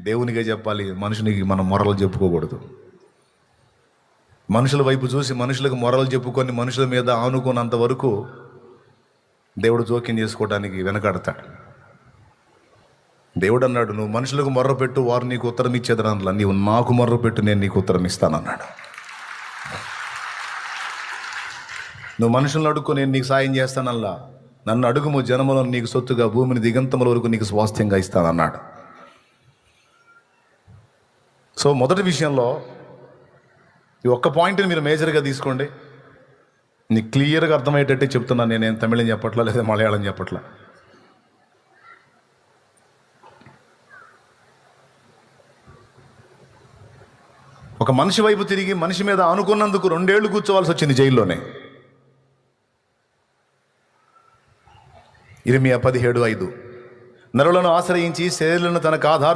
దేవునికే చెప్పాలి, మనుషునికి మనం మొరలు చెప్పుకోకూడదు. మనుషుల వైపు చూసి మనుషులకు మొరలు చెప్పుకొని మనుషుల మీద ఆనుకున్నంత వరకు దేవుడు జోక్యం చేసుకోవడానికి వెనకాడతాడు. దేవుడు అన్నాడు, నువ్వు మనుషులకు మొర్ర పెట్టు, వారు నీకు ఉత్తరం ఇచ్చేదనలా, నీవు నాకు మొర్ర పెట్టు, నేను నీకు ఉత్తరం ఇస్తానన్నాడు. నువ్వు మనుషులను అడుక్కో, నేను నీకు సాయం చేస్తానల్లా, నన్ను అడుగుము, జనములను నీకు సొత్తుగా, భూమిని దిగంతముల వరకు నీకు స్వాస్థ్యంగా ఇస్తానన్నాడు. సో మొదటి విషయంలో ఈ ఒక్క పాయింట్ని మీరు మేజర్గా తీసుకోండి. నీకు క్లియర్గా అర్థమయ్యేటట్టే చెప్తున్నాను. నేనేం తమిళం చెప్పట్లా, లేదా మలయాళం చెప్పట్లా. ఒక మనిషి వైపు తిరిగి మనిషి మీద ఆనుకున్నందుకు 2 ఏళ్ళు కూర్చోవాల్సి వచ్చింది జైల్లోనే. ఇర్మియా 17:5, నరులను ఆశ్రయించి శరీరులను తనకు ఆధారం